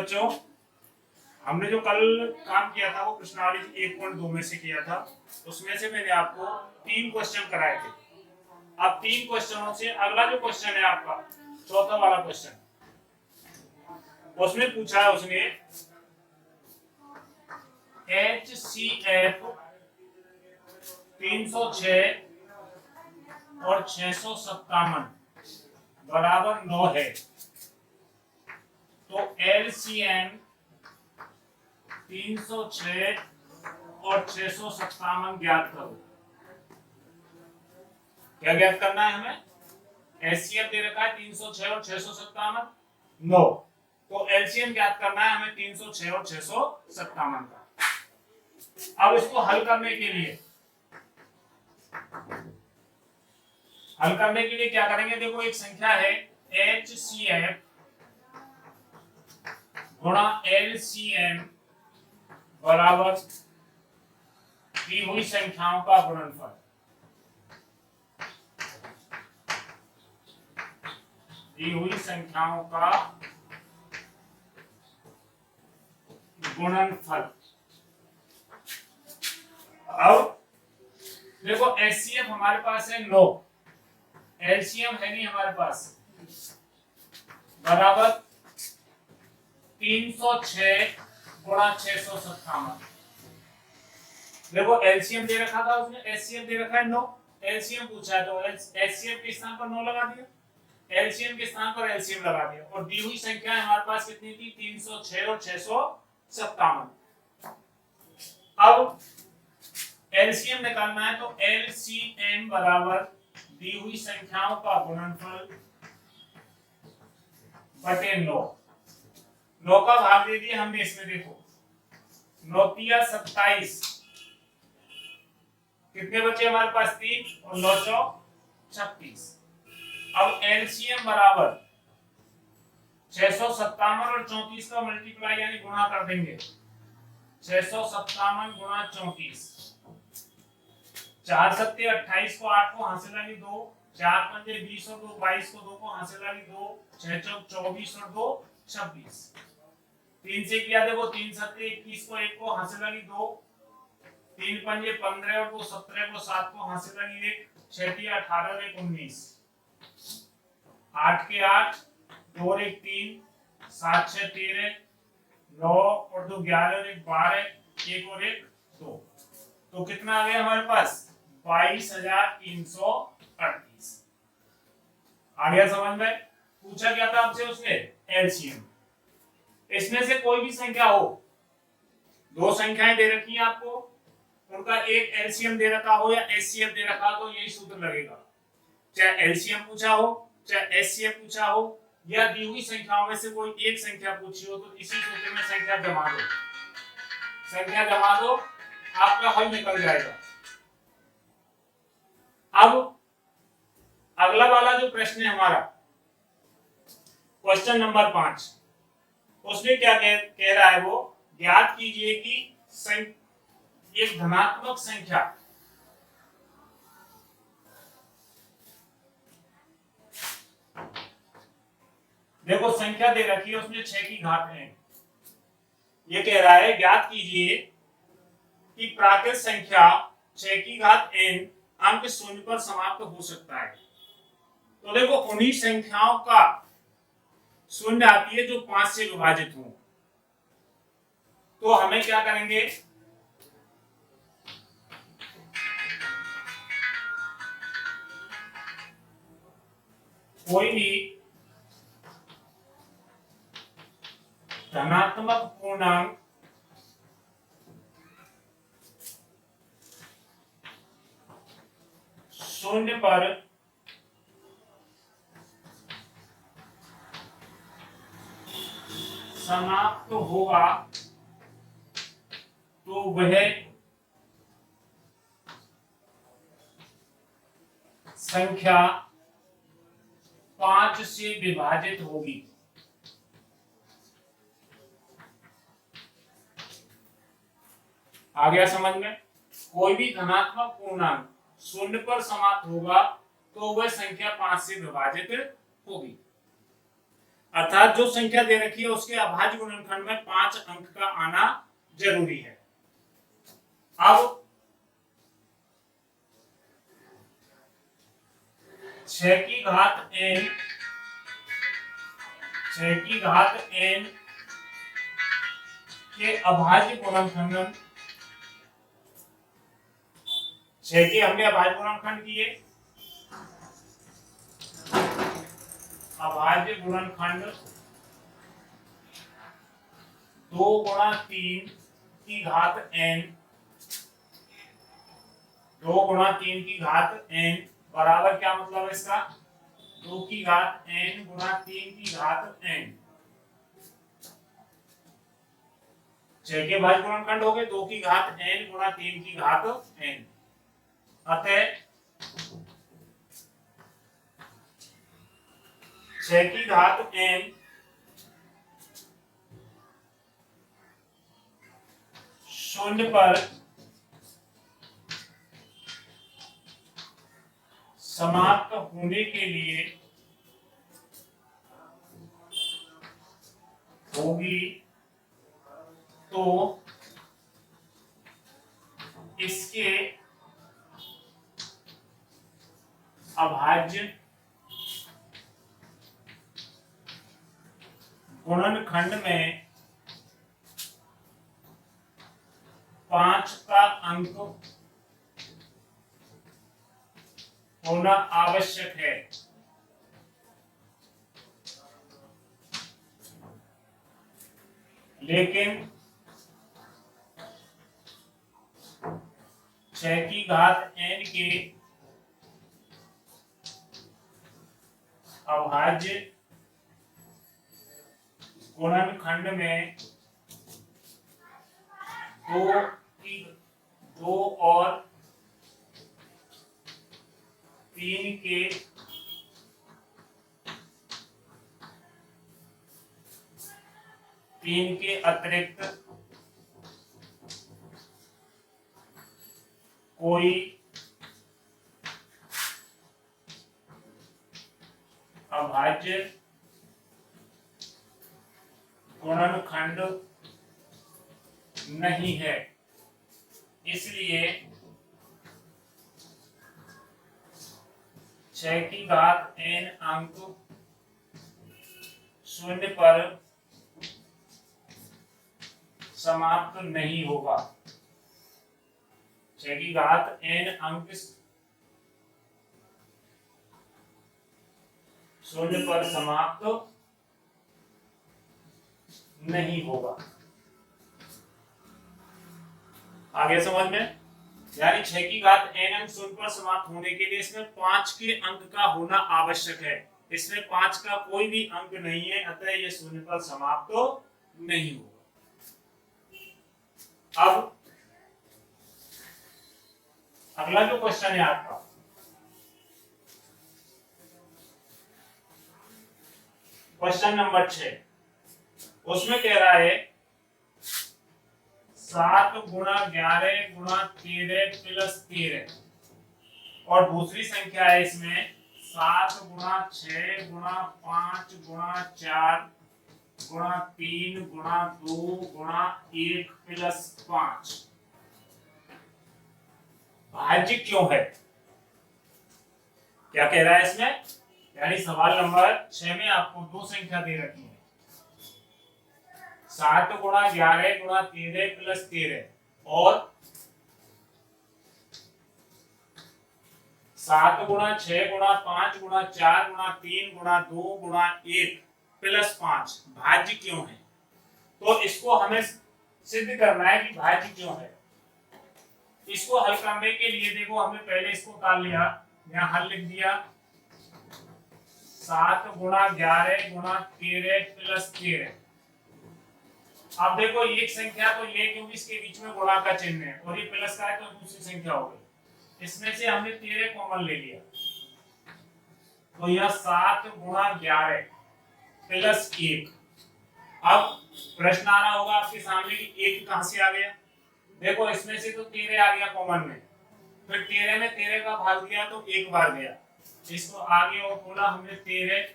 बच्चों, हमने जो कल काम किया था वो प्रश्नावली 1.2 में से किया था। उसमें से मैंने आपको 3 क्वेश्चन कराए थे। अब 3 क्वेश्चनों से अगला जो क्वेश्चन है आपका चौथा वाला क्वेश्चन, उसमें पूछा है उसने HCF 306 और 657 बराबर 9 है, तो LCM 306 और 657 ज्ञात करो। क्या ज्ञात करना है हमें? HCF दे रखा है 306 और 657, 9, तो LCM ज्ञात करना है हमें 306 और 657 का। अब इसको हल करने के लिए क्या करेंगे? देखो, एक संख्या है HCF गुणा LCM बराबर दी हुई संख्याओं का गुणनफल। दी हुई संख्याओं का गुणनफल। अब देखो, HCF हमारे पास है 9, LCM है नहीं हमारे पास, बराबर 306 गुणा 657। देखो, LCM दे रखा था उसने, HCF दे रखा है 9, LCM पूछा है तो HCF के स्थान पर 9 लगा दिया, LCM के स्थान पर LCM लगा दिया, और दी हुई संख्या हमारे पास कितनी थी? 306 और 657। अब LCM निकालना है तो LCM बराबर दी हुई संख्याओं का गुणनफल बटे 9। 9 का भाग दे दिया हमने इसमें। देखो, 9 तिया 27, कितने बचे हमारे पास? 3, और 9 चौक 36। अब LCM बराबर 657 और 34 का मल्टीप्लाई यानी गुणा कर देंगे। 657 गुणा 34, 4 सत्ते 28 को 8 को हासिल लगी 2, 4 पंजे 20 और 2 22 को 2 को हासिल लगी 2, 6 चौक 24 और 2 26। 3 से किया, देखो 3 सत्ते 21 को 1 को हासिल लगी 2, 3 पंजे 15 और 2 17 को 7 को हासिल लगी 1, 6 तिया 18 और 1 19, 8 के 8, 2 और 1 3, 7 6 13, 9 और 2 11 और 1 12, 1 और 1 2, तो कितना आ गया हमारे पास? 22,338। आ गया समझ में? पूछा क्या था आपसे उसने? LCM। इसमें से कोई भी संख्या हो, 2 संख्याएं दे रखी हैं आपको, उनका एक LCM दे रखा हो या HCF दे रखा हो, तो यही सूत्र लगेगा। चाहे LCM पूछा हो, चाहे HCF पूछा हो, या दी हुई संख्याओं में से कोई एक संख्या पूछी हो, तो इसी सूत्र में संख्या जमा दो। संख्या जमा दो, आपका हल निकल जाएगा। अब अगला वाला जो प्रश्न है हमारा, क्वेश्चन नंबर 5, उसमें क्या कह रहा है? वो ज्ञात कीजिए कि एक धनात्मक संख्या देखो, संख्या दे रखी है उसमें 6 की घात है। ये कह रहा है ज्ञात कीजिए कि प्राकृत संख्या 6 की घात n अंक 0 पर समाप्त हो सकता है। तो देखो, उन्हीं संख्याओं का 0 आती है जो 5 से विभाजित हो। तो हमें क्या करेंगे? कोई भी धनात्मक पूर्णांक शून्य पर समाप्त होगा तो वह संख्या 5 से विभाजित होगी। आ गया समझ में? कोई भी धनात्मक पूर्णांक 0 पर समाप्त होगा तो वह संख्या 5 से विभाजित होगी। अर्थात जो संख्या दे रखी है उसके अभाज्य गुणनखंड में 5 अंक का आना जरूरी है। अब 6 की घात n 6 की घात n के अभाज्य गुणनखंड 6 के हमने अभाज्य गुणनखंड किए। अभाज्य गुणनखंड 2 गुणा 3 की घात n 2 गुणा 3 की घात n बराबर क्या मतलब है इसका 2 की घात n गुणा 3 की घात n। 6 के भाज्य गुणनखंड हो गए 2 की घात n गुणा 3 की घात n। अतः 6 की घात n शून्य पर समाप्त होने के लिए होगी तो इसके अभाज्य गुणनखंड में 5 का अंक होना आवश्यक है। लेकिन 6 की घात n के अभाज्य गुणनखंड में 2 और 3 के अतिरिक्त कोई अभाज्य गुणनखंड नहीं है। इसलिए 6 की घात n अंक शून्य पर समाप्त नहीं होगा। 6 की घात n अंक शून्य पर समाप्त नहीं होगा। आगे समझ में, यानी 6 की घात n अंक शून्य पर समाप्त होने के लिए इसमें 5 के अंक का होना आवश्यक है। इसमें 5 का कोई भी अंक नहीं है, अतः यह शून्य पर समाप्त तो नहीं होगा। अब अगला जो क्वेश्चन है आपका, क्वेश्चन नंबर 6, उसमें कह रहा है 7 गुणा 11 गुणा 13 प्लस 13 और दूसरी संख्या है इसमें 7 गुणा 6 गुणा 5 गुणा 4 गुणा 3 गुणा 2 गुणा 1 प्लस 5 भाज्य क्यों है। क्या कह रहा है इसमें, यानी सवाल नंबर 6 में आपको दो संख्या दे रखी है 7 गुणा 11 गुणा 13 प्लस 13 और 7 गुणा 6 गुणा 5 गुणा 4 गुणा 3 गुणा 2 गुणा 1 प्लस 5 भाज्य क्यों है। तो इसको हमें सिद्ध करना है कि भाज्य क्यों है। इसको हल करने के लिए देखो हमने पहले इसको निकाल लिया, यहाँ हल लिख दिया 7 गुणा 11 गुणा 13 प्लस 13। अब देखो एक संख्या तो ये क्योंकि इसके बीच में गुणा का चिन्ह है और ये प्लस का है तो दूसरी संख्या हो गई। इसमें से हमने 13 कॉमन ले लिया तो यह 7 गुणा 11 प्लस 1। अब प्रश्न आ रहा होगा आपके सामने कि 1 कहां से आ गया। देखो इसमें से तो 13 आ गया कॉमन में, फिर 13 में 13 का भाग दिया तो एक बार गया, इसको आगे और खोला हमने 13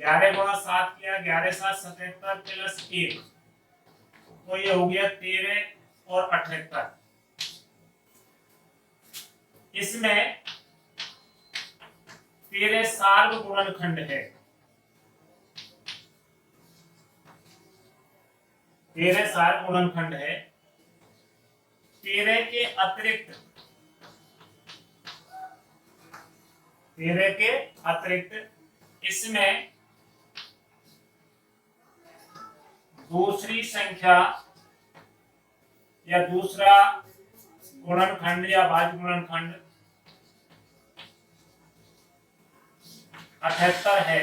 11 गुणा 7 किया, 11 7 77 प्लस 1, तो ये हो गया 13 और 78। इसमें 13 सार्ग गुणनखंड है, 13 सार्ग गुणनखंड है। 13 के अतिरिक्त, 13 के अतिरिक्त इसमें दूसरी संख्या या दूसरा गुणनखंड या भाज्य गुणनखंड 78 है।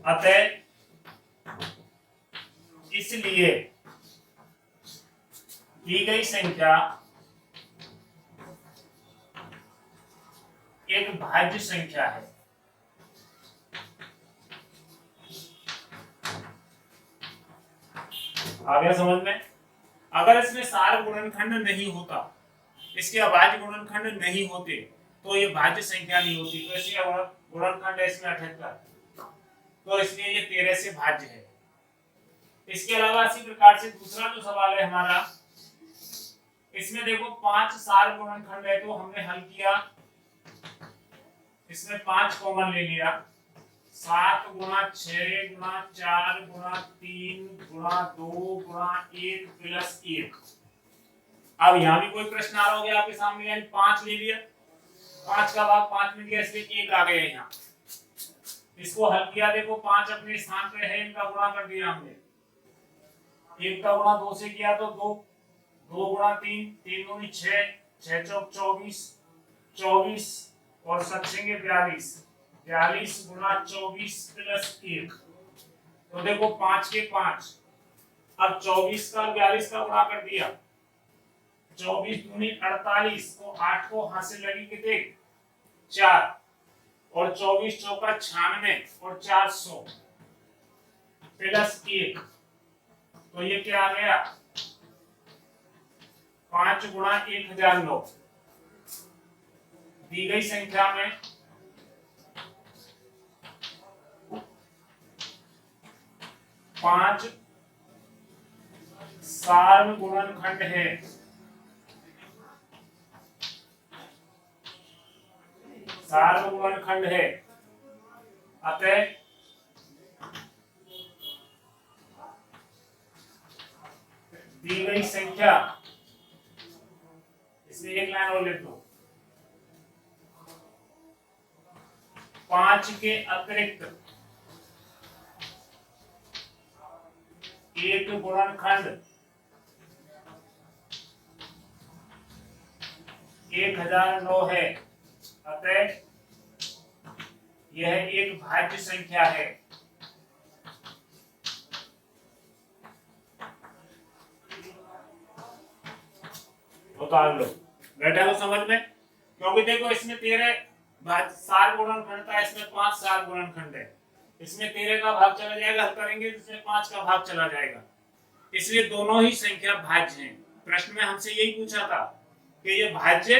अतः इसलिए दी गई संख्या एक भाज्य संख्या है। आ गया समझ में? अगर इसमें सार गुणनखंड नहीं होता, इसके अभाज्य गुणनखंड नहीं होते, तो ये भाज्य संख्या नहीं होती। तो इसलिए गुणनखंड है इसमें 78, तो इसलिए ये 13 से भाज्य है। इसके अलावा इसी प्रकार से दूसरा जो सवाल है हमारा, इसमें देखो 5 सार गुणनखंड है, तो हमने हल किया, इसमें 5 कॉमन ले लिया, 7 गुणा 6 गुणा 4 गुणा 3 गुणा 2 गुणा 1 प्लस 1। अब यहाँ भी कोई प्रश्न आ रहा होगा आपके सामने, यानी 5 ले लिया, 5 का भाग 5 में गया, इसलिए 1 आ गया यहाँ। इसको हल किया, देखो 5 अपने स्थान पे है, इनका गुणा कर दिया हमने। 1 का गुणा 2 से किया तो 2, 2 गुणा 3, 3 दूनी 6, 6 चौक 24, 24 और 7 42, 42 गुणा 24 प्लस 1, तो देखो 5 के 5। अब 24 का 42 का गुणा कर दिया, 24 दूनी 48, तो 8 को हाथ से लगी कितने 4, और 24 चौका 96 और 400 प्लस 1, तो ये क्या आ गया 5 गुणा 1009। दी गई संख्या में पांच सार्व गुणनखंड है, सार्व गुणनखंड है। अतः दी गई संख्या, इसमें एक लाइन और लिख दो, 5 के अतिरिक्त एक गुणनखंड 1009 है। अतः यह एक भाज्य संख्या है। उतार लो, बैठा लो समझ में? क्योंकि देखो इसमें 13 सार गुणनखंड था, इसमें 5 सार गुणनखंड है। इसमें 13 का भाग चला जाएगा, हल करेंगे इसमें 5 का भाग चला जाएगा, इसलिए दोनों ही संख्या भाज्य हैं। प्रश्न में हमसे यही पूछा था कि ये भाज्य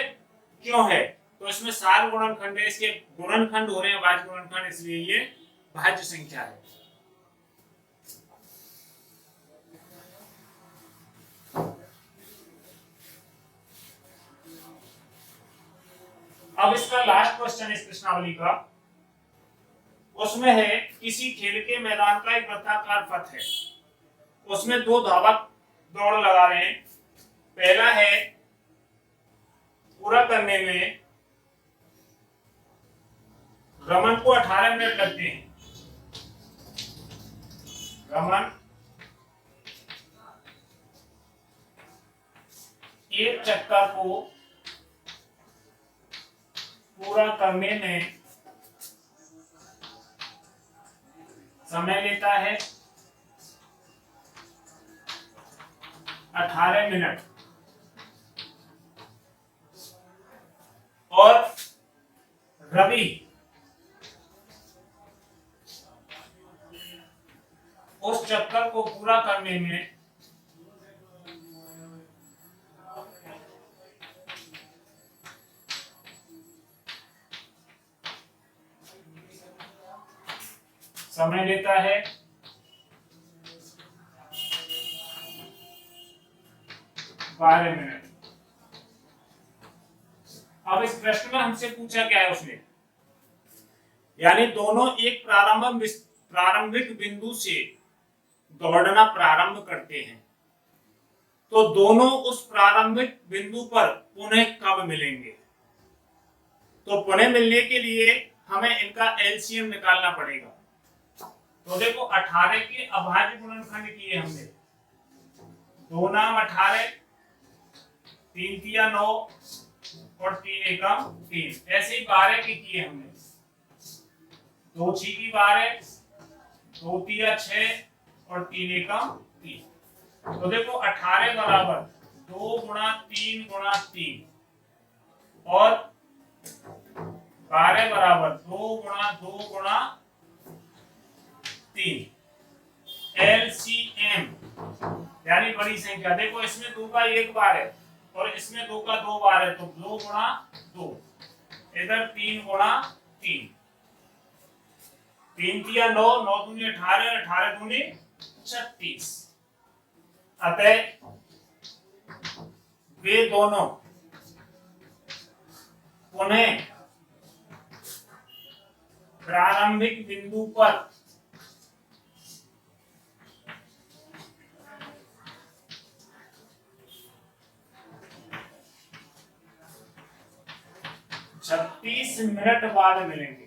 क्यों है, तो इसमें सार गुणनखंड है, इसके गुणनखंड हो रहे हैं भाज्य गुणनखंड, इसलिए ये भाज्य संख्या है। अब इसका लास्ट क्वेश्चन इस प्रश्नावली का, उसमें है किसी खेल के मैदान का एक वृत्ताकार पथ है, उसमें 2 धावक दौड़ लगा रहे हैं। पहला है पूरा करने में रमन को 18 मिनट लगते हैं, रमन एक चक्कर को पूरा करने में समय लेता है 18 मिनट, और रवि उस चक्कर को पूरा करने में 1 समय लेता है 12 मिनट। अब इस प्रश्न में हमसे पूछा क्या है उसने, यानी दोनों एक प्रारंभिक बिंदु से दौड़ना प्रारंभ करते हैं, तो दोनों उस प्रारंभिक बिंदु पर पुनः कब मिलेंगे। तो पुनः मिलने के लिए हमें इनका एलसीएम निकालना पड़ेगा। तो देखो 18 के अभाज्य गुणनखंड किए हमने, 2 नाम 18, 3 तिया 9 और 3 एकम 3, ऐसे ही 12 के किए हमने, 2 छीकी 12, 2 तिया 6 और 3 एकम 3। तो देखो 18 बराबर 2 गुणा 3 गुणा 3 और 12 बराबर 2 गुणा 2 गुणा 3। एलसीएम यानी बड़ी संख्या, देखो इसमें 2 का 1 बार है और इसमें 2 का 2 बार है, तो 2 गुणा 2, इधर 3 गुणा 3, 3 तिया 9, 9 दूनी 18, 18 दूनी 36। अतः वे दोनों पुनः प्रारंभिक बिंदु पर छत्तीस मिनट बाद मिलेंगे।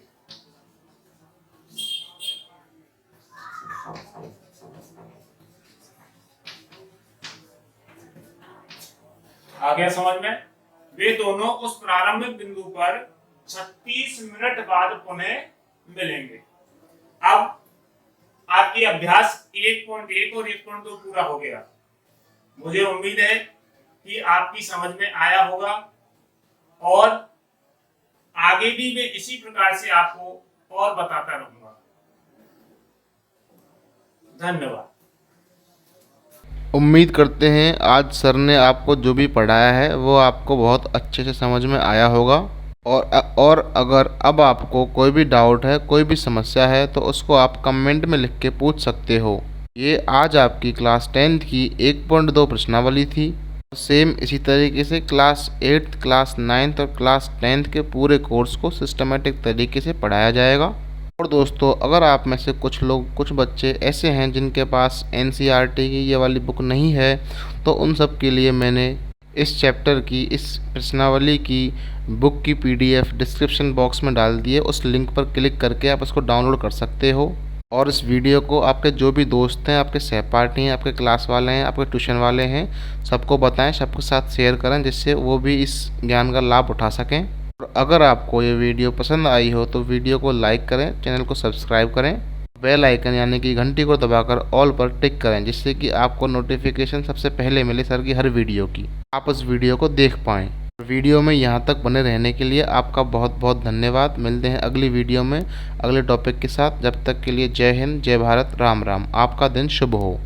आ गया समझ में? वे दोनों उस प्रारंभिक बिंदु पर 36 मिनट बाद पुनः मिलेंगे। अब आपकी अभ्यास 1.1 और 1.2 पूरा हो गया। मुझे उम्मीद है कि आपकी समझ में आया होगा और आगे भी मैं इसी प्रकार से आपको और बताता रहूंगा। धन्यवाद। उम्मीद करते हैं आज सर ने आपको जो भी पढ़ाया है वो आपको बहुत अच्छे से समझ में आया होगा। और अगर अब आपको कोई भी डाउट है, कोई भी समस्या है, तो उसको आप कमेंट में लिख के पूछ सकते हो। ये आज आपकी क्लास 10th की 1.2 प्रश्नावली थी। सेम इसी तरीके से क्लास 8th, क्लास 9th और क्लास 10th के पूरे कोर्स को सिस्टमेटिक तरीके से पढ़ाया जाएगा। और दोस्तों, अगर आप में से कुछ बच्चे ऐसे हैं जिनके पास NCERT की ये वाली बुक नहीं है, तो उन सब के लिए मैंने इस चैप्टर की, इस प्रश्नावली की बुक की PDF डिस्क्रिप्शन बॉक्स में डाल दी है। उस लिंक पर क्लिक करके आप उसको डाउनलोड कर सकते हो। और इस वीडियो को आपके जो भी दोस्त हैं, आपके सहपाठी हैं, आपके क्लास वाले हैं, आपके ट्यूशन वाले हैं, सबको बताएं, सबके साथ शेयर करें, जिससे वो भी इस ज्ञान का लाभ उठा सकें। और अगर आपको ये वीडियो पसंद आई हो तो वीडियो को लाइक करें, चैनल को सब्सक्राइब करें, बेल आइकन यानी कि घंटी को दबाकर ऑल पर टिक करें, जिससे कि आपको नोटिफिकेशन सबसे पहले मिले सर की हर वीडियो की, आप उस वीडियो को देख पाएँ। वीडियो में यहाँ तक बने रहने के लिए आपका बहुत बहुत धन्यवाद। मिलते हैं अगली वीडियो में अगले टॉपिक के साथ। जब तक के लिए जय हिंद, जय भारत, राम राम। आपका दिन शुभ हो।